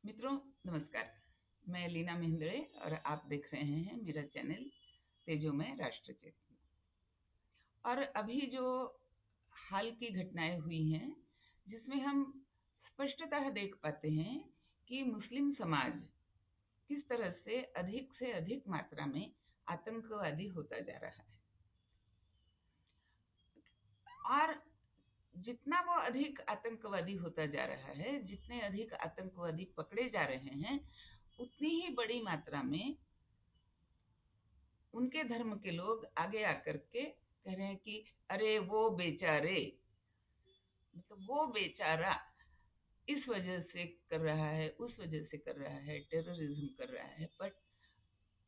मित्रों, नमस्कार। मैं लीना महेंद्रे और आप देख रहे हैं मेरा चैनल तेजोमय राष्ट्र चेतना। और अभी जो हाल की घटनाएं हुई हैं, जिसमें हम स्पष्टतः देख पाते हैं कि मुस्लिम समाज किस तरह से अधिक मात्रा में आतंकवादी होता जा रहा है। और जितना वो अधिक आतंकवादी होता जा रहा है, जितने अधिक आतंकवादी पकड़े जा रहे हैं, उतनी ही बड़ी मात्रा में उनके धर्म के लोग आगे आकर के कह रहे हैं कि अरे वो बेचारे, मतलब वो बेचारा इस वजह से कर रहा है, उस वजह से कर रहा है, टेररिज्म कर रहा है, बट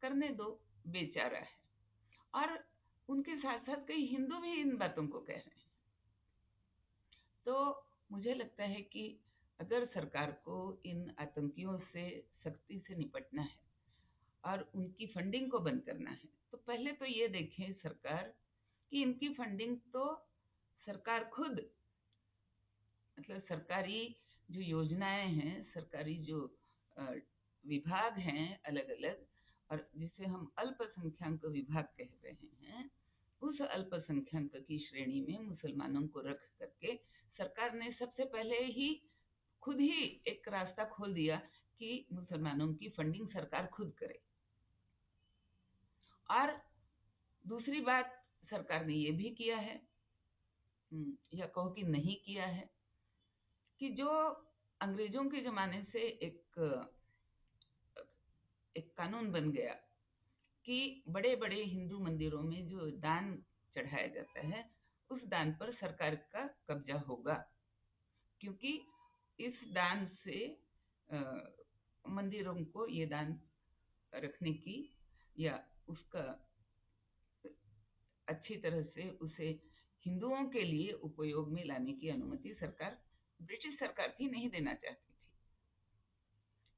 करने दो, बेचारा है। और उनके साथ साथ कई हिंदू भी इन बातों को कह रहे हैं। तो मुझे लगता है कि अगर सरकार को इन आतंकियों से सख्ती से निपटना है और उनकी फंडिंग को बंद करना है, तो पहले तो ये देखें सरकार कि इनकी फंडिंग तो सरकार खुद, मतलब सरकारी जो योजनाएं हैं, सरकारी जो विभाग हैं अलग अलग, और जिसे हम अल्पसंख्यक विभाग कह रहे हैं, उस अल्पसंख्यक की श्रेणी में मुसलमानों को रख करके सरकार ने सबसे पहले ही खुद ही एक रास्ता खोल दिया कि मुसलमानों की फंडिंग सरकार खुद करे। और दूसरी बात, सरकार ने ये भी किया है, या कहो कि नहीं किया है, कि जो अंग्रेजों के जमाने से एक कानून बन गया कि बड़े बड़े हिंदू मंदिरों में जो दान चढ़ाया जाता है, उस दान पर सरकार का कब्जा होगा, क्योंकि इस दान से मंदिरों को ये दान रखने की या उसका अच्छी तरह से उसे हिंदुओं के लिए उपयोग में लाने की अनुमति सरकार, ब्रिटिश सरकार थी, नहीं देना चाहती थी।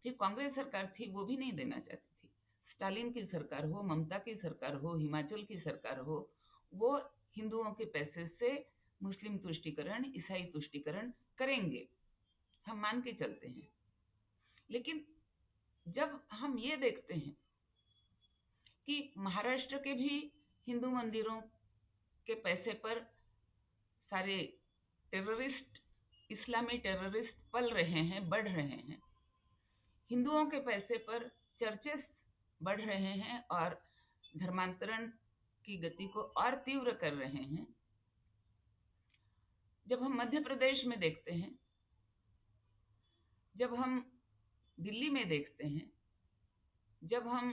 फिर कांग्रेस सरकार थी, वो भी नहीं देना चाहती थी। स्टालिन की सरकार हो, ममता की सरकार हो, हिमाचल की सरकार हो, वो हिंदुओं के पैसे से मुस्लिम तुष्टीकरण, ईसाई तुष्टीकरण करेंगे, हम मान के चलते हैं। लेकिन जब हम ये देखते हैं कि महाराष्ट्र के भी हिंदू मंदिरों के पैसे पर सारे टेररिस्ट, इस्लामी टेररिस्ट पल रहे हैं, बढ़ रहे हैं, हिंदुओं के पैसे पर चर्चेस बढ़ रहे हैं और धर्मांतरण की गति को और तीव्र कर रहे हैं, जब हम मध्य प्रदेश में देखते हैं, जब हम दिल्ली में देखते हैं, जब हम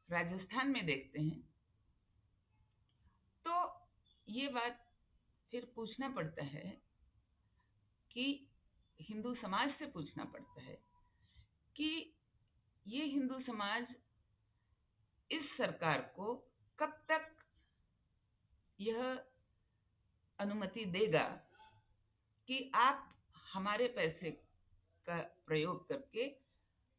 राजस्थान में देखते हैं, तो ये बात फिर पूछना पड़ता है कि हिंदू समाज से पूछना पड़ता है कि ये हिंदू समाज इस सरकार को कब तक यह अनुमति देगा कि आप हमारे पैसे का प्रयोग करके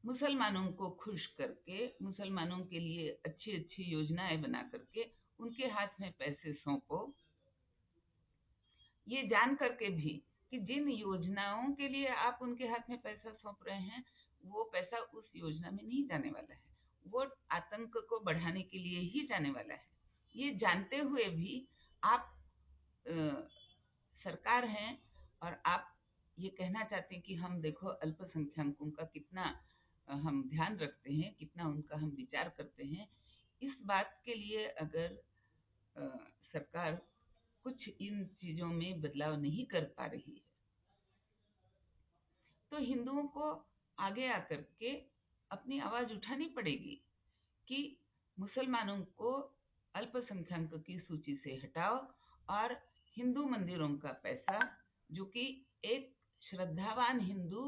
मुसलमानों को खुश करके, मुसलमानों के लिए अच्छी अच्छी योजनाएं बना करके उनके हाथ में पैसे सौंपो, ये जान करके भी कि जिन योजनाओं के लिए आप उनके हाथ में पैसा सौंप रहे हैं, वो पैसा उस योजना में नहीं जाने वाला है, वो आतंक को बढ़ाने के लिए ही जाने वाला है। ये जानते हुए भी आप सरकार हैं और आप ये कहना चाहते हैं कि हम देखो अल्पसंख्यकों का कितना हम ध्यान रखते हैं, कितना उनका हम विचार करते हैं। इस बात के लिए अगर सरकार कुछ इन चीजों में बदलाव नहीं कर पा रही है, तो हिंदुओं को आगे आकर के अपनी आवाज उठानी पड़ेगी कि मुसलमानों को अल्पसंख्यक की सूची से हटाओ और हिंदू मंदिरों का पैसा, जो कि एक श्रद्धावान हिंदू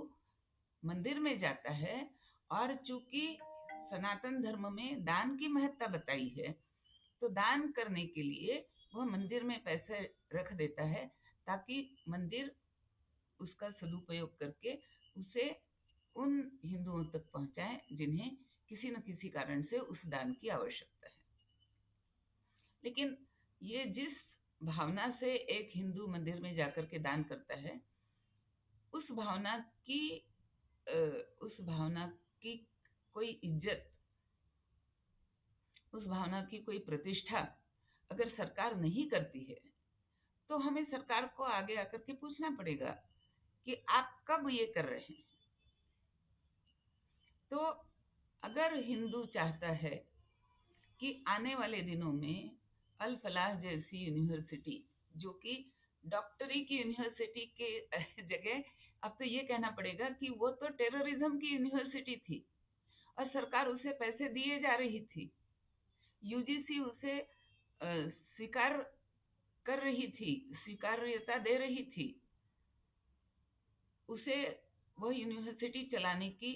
मंदिर में जाता है, और चूंकि सनातन धर्म में दान की महत्ता बताई है, तो दान करने के लिए वह मंदिर में पैसे रख देता है, ताकि मंदिर उसका सदुपयोग करके उसे उन हिंदुओं तक पहुंचाए जिन्हें किसी न किसी कारण से उस दान की आवश्यकता है। लेकिन ये जिस भावना से एक हिंदू मंदिर में जाकर के दान करता है, उस भावना की उस भावना की कोई इज्जत, उस भावना की कोई प्रतिष्ठा अगर सरकार नहीं करती है, तो हमें सरकार को आगे आकर के पूछना पड़ेगा कि आप कब ये कर रहे हैं। तो अगर हिंदू चाहता है कि आने वाले दिनों में अल फलाह जैसी यूनिवर्सिटी, जो कि डॉक्टरी की यूनिवर्सिटी के जगह अब तो ये कहना पड़ेगा कि वो तो टेररिज्म की यूनिवर्सिटी थी और सरकार उसे पैसे दिए जा रही थी, यूजीसी उसे स्वीकार कर रही थी, स्वीकार्यता दे रही थी, उसे वह यूनिवर्सिटी चलाने की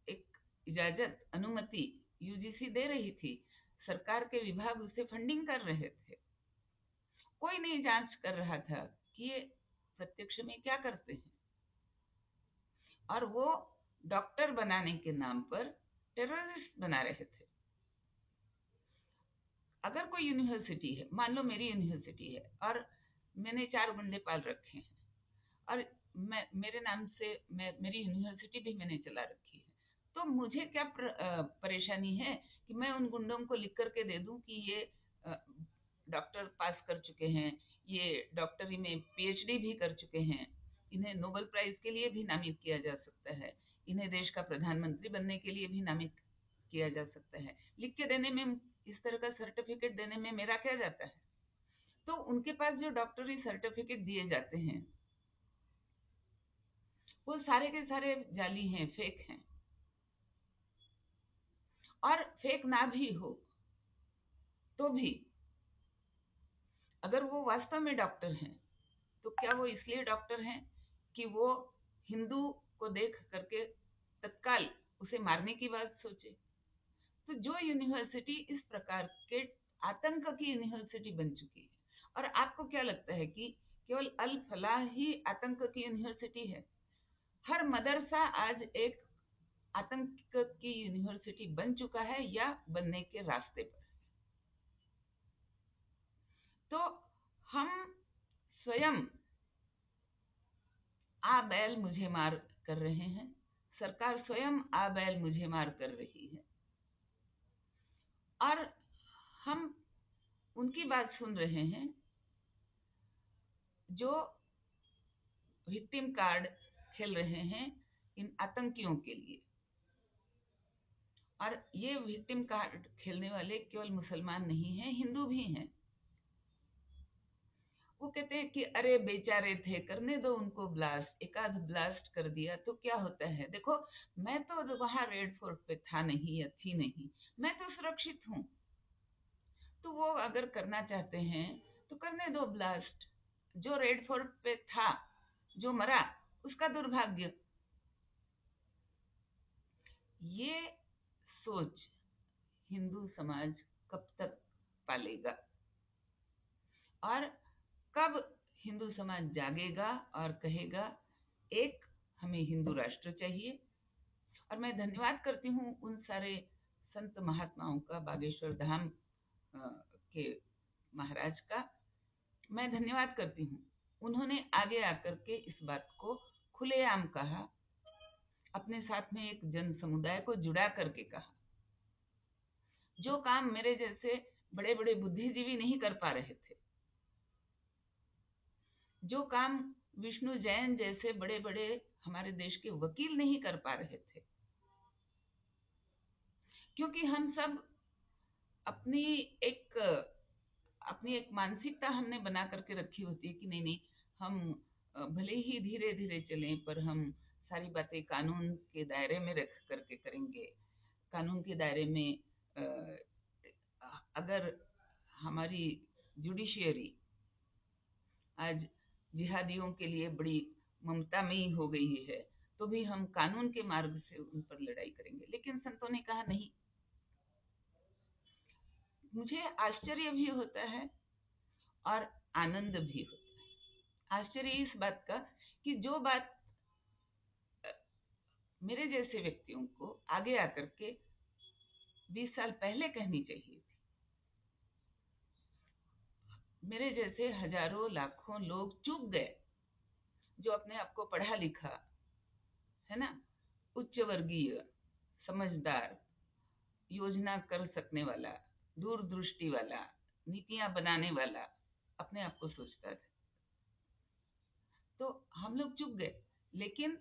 एक इजाजत, अनुमति यूजीसी दे रही थी, सरकार के विभाग उसे फंडिंग कर रहे थे। कोई नहीं जांच कर रहा था कि ये प्रत्यक्ष में क्या करते हैं, और वो डॉक्टर बनाने के नाम पर टेररिस्ट बना रहे थे। अगर कोई यूनिवर्सिटी है, मान लो मेरी यूनिवर्सिटी है और मैंने 4 गुंडे पाल रखे हैं, और मेरे नाम से मेरी यूनिवर्सिटी भी मैंने चला रखी है, तो मुझे क्या परेशानी है कि मैं उन गुंडों को लिख करके दे दूं कि ये डॉक्टर पास कर चुके हैं, ये डॉक्टरी में पीएचडी भी कर चुके हैं, इन्हें नोबेल प्राइज के लिए भी नामित किया जा सकता है, इन्हें देश का प्रधानमंत्री बनने के लिए भी नामित किया जा सकता है। लिख के देने में, इस तरह का सर्टिफिकेट देने में मेरा क्या जाता है। तो उनके पास जो डॉक्टरी सर्टिफिकेट दिए जाते हैं वो सारे के सारे जाली हैं, फेक हैं। और फेक ना भी हो तो भी अगर वो वास्तव में डॉक्टर हैं, तो क्या वो इसलिए डॉक्टर हैं कि वो हिंदू को देख करके तत्काल उसे मारने की बात सोचे। तो जो यूनिवर्सिटी इस प्रकार के आतंक की यूनिवर्सिटी बन चुकी है, और आपको क्या लगता है कि केवल अल फलाह ही आतंक की यूनिवर्सिटी है? हर मदरसा आज एक आतंक की यूनिवर्सिटी बन चुका है या बनने के रास्ते पर। तो हम स्वयं आ बैल मुझे मार कर रहे हैं, सरकार स्वयं आ बैल मुझे मार कर रही है, और हम उनकी बात सुन रहे हैं जो विक्टिम कार्ड खेल रहे हैं इन आतंकियों के लिए। और ये विक्टिम कार्ड खेलने वाले केवल मुसलमान नहीं हैं, हिंदू भी हैं। वो कहते हैं कि अरे बेचारे थे, करने दो उनको ब्लास्ट, एक आध ब्लास्ट कर दिया तो क्या होता है। देखो, मैं तो वहां रेड फोर्ट पे था नहीं या थी नहीं, मैं तो सुरक्षित हूँ। तो वो अगर करना चाहते हैं तो करने दो ब्लास्ट। जो रेड फोर्ट पे था, जो मरा, उसका दुर्भाग्य। ये सोच हिंदू समाज कब तक पालेगा, और कब हिंदू समाज जागेगा और कहेगा एक हमें हिंदू राष्ट्र चाहिए। और मैं धन्यवाद करती हूँ उन सारे संत महात्माओं का, बागेश्वर धाम के महाराज का मैं धन्यवाद करती हूँ। उन्होंने आगे आकर के इस बात को खुलेआम कहा, अपने साथ में एक जन समुदाय को जुड़ा करके कहा, जो काम मेरे जैसे बड़े बड़े बुद्धिजीवी नहीं कर पा रहे थे, जो काम विष्णु जैन जैसे बड़े बड़े हमारे देश के वकील नहीं कर पा रहे थे। क्योंकि हम सब अपनी एक अपनी एक मानसिकता हमने बना करके रखी होती है कि नहीं नहीं, हम भले ही धीरे धीरे चलें, पर हम सारी बातें कानून के दायरे में रख करके करेंगे। कानून के दायरे में अगर हमारी जुडिशियरी आज जिहादियों के लिए बड़ी ममतामयी हो गई है, तो भी हम कानून के मार्ग से उन पर लड़ाई करेंगे। लेकिन संतों ने कहा नहीं। मुझे आश्चर्य भी होता है और आनंद भी होता है। आश्चर्य इस बात का कि जो बात मेरे जैसे व्यक्तियों को आगे आकर के 20 साल पहले कहनी चाहिए थी, मेरे जैसे हजारों लाखों लोग चूक गए, जो अपने आप को पढ़ा लिखा है ना, उच्च वर्गीय, समझदार, योजना कर सकने वाला, दूरदृष्टि वाला, नीतियां बनाने वाला अपने आप को सोचता था। तो हम लोग चुप गए। लेकिन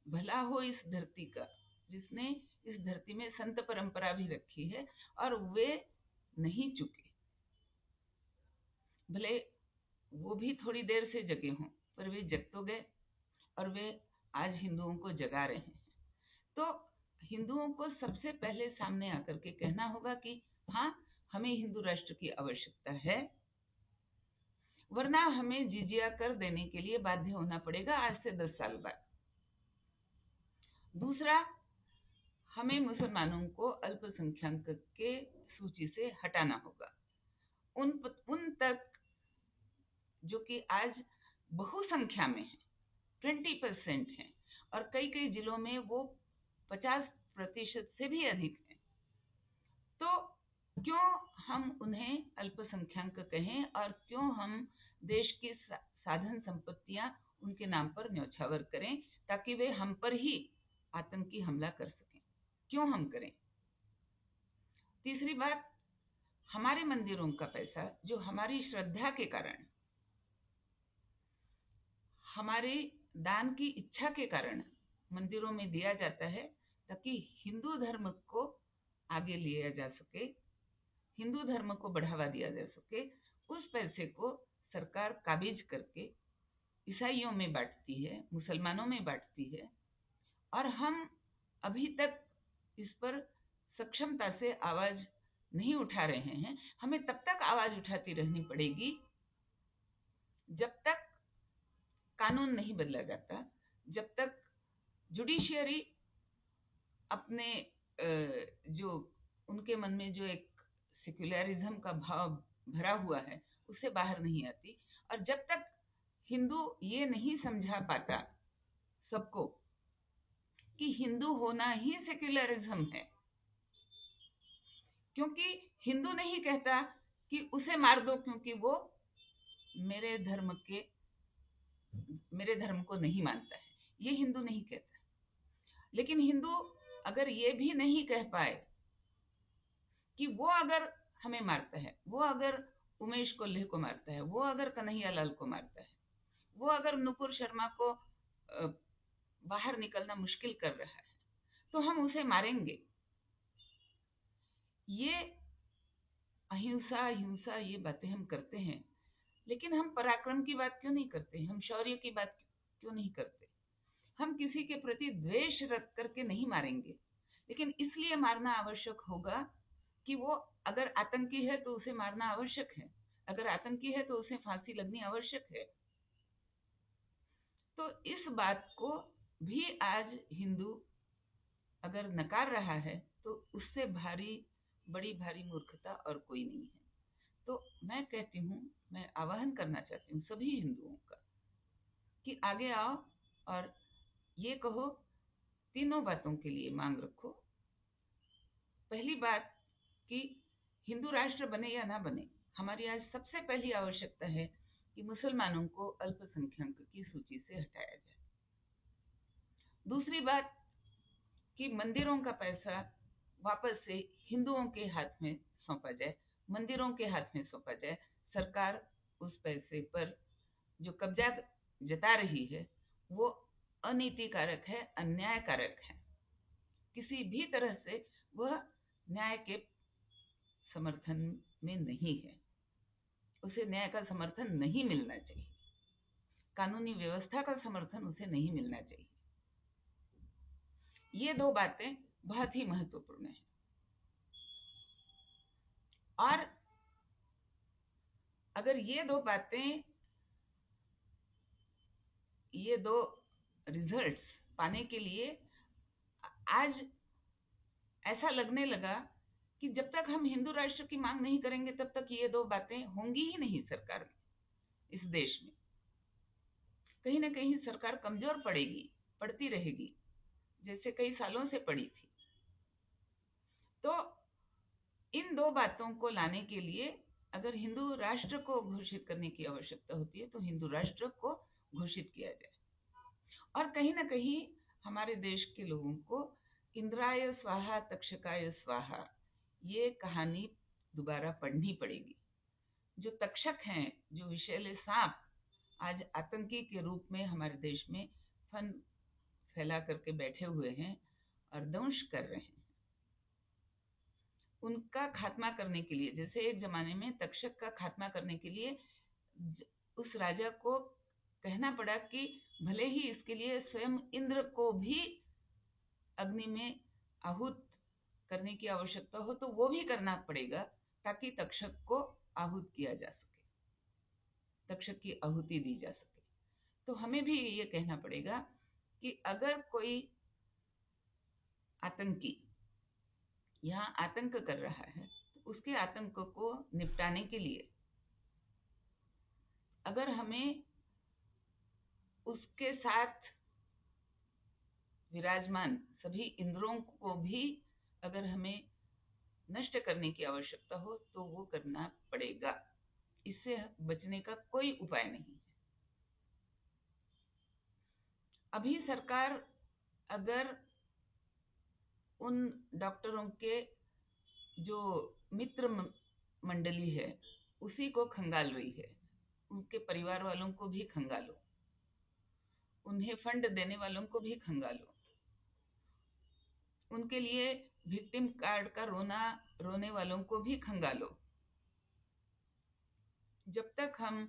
भला हो इस धरती का, जिसने इस धरती में संत परंपरा भी रखी है, और वे नहीं चुके। भले वो भी थोड़ी देर से जगे हों, पर वे जग तो गए, और वे आज हिंदुओं को जगा रहे हैं। तो हिंदुओं को सबसे पहले सामने आकर के कहना होगा कि हाँ, हमें हिंदू राष्ट्र की आवश्यकता है, वरना हमें जिजिया कर देने के लिए बाध्य होना पड़ेगा आज से 10 साल बाद। दूसरा, हमें मुसलमानों को अल्पसंख्यक के सूची से हटाना होगा। उन तक जो कि आज बहुसंख्या में है, 20% है, और कई कई जिलों में वो 50% से भी अधिक है। तो क्यों हम उन्हें अल्पसंख्यक कहें, और क्यों हम देश की साधन संपत्तियां उनके नाम पर न्यौछावर करें, ताकि वे हम पर ही आतंकी हमला कर सकें? क्यों हम करें? तीसरी बात, हमारे मंदिरों का पैसा जो हमारी श्रद्धा के कारण, हमारी दान की इच्छा के कारण मंदिरों में दिया जाता है, ताकि हिंदू धर्म को आगे लिया जा सके, हिंदू धर्म को बढ़ावा दिया जा सके, उस पैसे को सरकार काबिज करके ईसाइयों में बांटती है, मुसलमानों में बांटती है, और हम अभी तक इस पर सक्षमता से आवाज नहीं उठा रहे हैं। हमें तब तक आवाज उठाती रहनी पड़ेगी जब तक कानून नहीं बदला जाता, जब तक जुडिशियरी अपने जो उनके मन में जो एक सेक्युलरिज्म का भाव भरा हुआ है उससे बाहर नहीं आती, और जब तक हिंदू ये नहीं समझा पाता सबको कि हिंदू होना ही सेक्युलरिज्म है। क्योंकि हिंदू नहीं कहता कि उसे मार दो क्योंकि वो मेरे धर्म को नहीं मानता है, ये हिंदू नहीं कहता। लेकिन हिंदू अगर ये भी नहीं कह पाए कि वो अगर हमें मारता है, वो अगर उमेश कोल्हे को मारता है, वो अगर कन्हैयालाल को मारता है, वो अगर नुपुर शर्मा को बाहर निकलना मुश्किल कर रहा है, तो हम उसे मारेंगे। ये अहिंसा, हिंसा, ये बातें हम करते हैं, लेकिन हम पराक्रम की बात क्यों नहीं करते? हम शौर्य की बात क्यों नहीं करते? हम किसी के प्रति द्वेष रख करके नहीं मारेंगे, लेकिन इसलिए मारना आवश्यक होगा कि वो अगर आतंकी है तो उसे मारना आवश्यक है, अगर आतंकी है तो उसे फांसी लगनी आवश्यक है। तो इस बात को भी आज हिंदू अगर नकार रहा है तो उससे बड़ी भारी मूर्खता और कोई नहीं है। तो मैं कहती हूँ, मैं आह्वान करना चाहती हूँ सभी हिंदुओं का कि आगे आओ और ये कहो, तीनों बातों के लिए मांग रखो। पहली बात कि हिंदू राष्ट्र बने या ना बने, हमारी आज सबसे पहली आवश्यकता है कि मुसलमानों को अल्पसंख्यक की सूची से हटाया जाए। दूसरी बात कि मंदिरों का पैसा वापस से हिंदुओं के हाथ में सौंपा जाए, मंदिरों के हाथ में सौंपा जाए। सरकार उस पैसे पर जो कब्जा जता रही है वो अनीतिकारक है, अन्यायकारक है। किसी भी तरह से वह न्याय के समर्थन में नहीं है, उसे न्याय का समर्थन नहीं मिलना चाहिए, कानूनी व्यवस्था का समर्थन उसे नहीं मिलना चाहिए। ये दो बातें बहुत ही महत्वपूर्ण है। और अगर ये दो रिजल्ट्स पाने के लिए आज ऐसा लगने लगा कि जब तक हम हिंदू राष्ट्र की मांग नहीं करेंगे तब तक ये दो बातें होंगी ही नहीं सरकार में, इस देश में। कहीं ना कहीं सरकार कमजोर पड़ती रहेगी, जैसे कई सालों से पड़ी थी। तो इन दो बातों को लाने के लिए अगर हिंदू राष्ट्र को घोषित करने की आवश्यकता होती है तो हिंदू राष्ट्र को घोषित किया जाए। और कहीं ना कहीं हमारे देश के लोगों को इंद्राय स्वाहा तक्षकाय स्वाहा ये कहानी दोबारा पढ़नी पड़ेगी। जो तक्षक हैं, जो विषैले सांप आज आतंकी के रूप में हमारे देश में फन फैला करके बैठे हुए हैं और दंश कर रहे हैं, उनका खात्मा करने के लिए, जैसे एक जमाने में तक्षक का खात्मा करने के लिए उस राजा को कहना पड़ा कि भले ही इसके लिए स्वयं इंद्र को भी अग्नि में आहूत करने की आवश्यकता हो तो वो भी करना पड़ेगा, ताकि तक्षक को आहूत किया जा सके, तक्षक की आहुति दी जा सके। तो हमें भी ये कहना पड़ेगा कि अगर कोई आतंकी यहाँ आतंक कर रहा है तो उसके आतंक को निपटाने के लिए अगर हमें उसके साथ विराजमान सभी इंद्रों को भी अगर हमें नष्ट करने की आवश्यकता हो तो वो करना पड़ेगा। इससे बचने का कोई उपाय नहीं है। अभी सरकार अगर उन डॉक्टरों के जो मित्र मंडली है उसी को खंगाल रही है, उनके परिवार वालों को भी खंगालो, उन्हें फंड देने वालों को भी खंगालो, उनके लिए विक्टिम कार्ड का रोने वालों को भी खंगालो। जब तक हम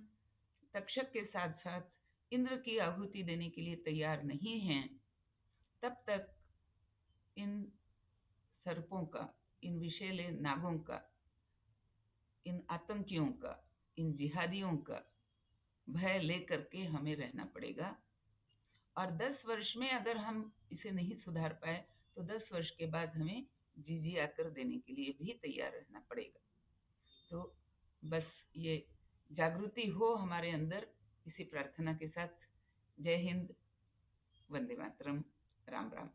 तक्षक के साथ साथ इंद्र की आहुति देने के लिए तैयार नहीं हैं, तब तक इन सर्पों का, इन विषैले नागों का, इन आतंकियों का, इन जिहादियों का भय लेकर के हमें रहना पड़ेगा। और 10 वर्ष में अगर हम इसे नहीं सुधार पाए तो 10 वर्ष के बाद हमें जिजिया कर देने के लिए भी तैयार रहना पड़ेगा। तो बस ये जागृति हो हमारे अंदर, इसी प्रार्थना के साथ जय हिंद, वंदे मातरम, राम राम।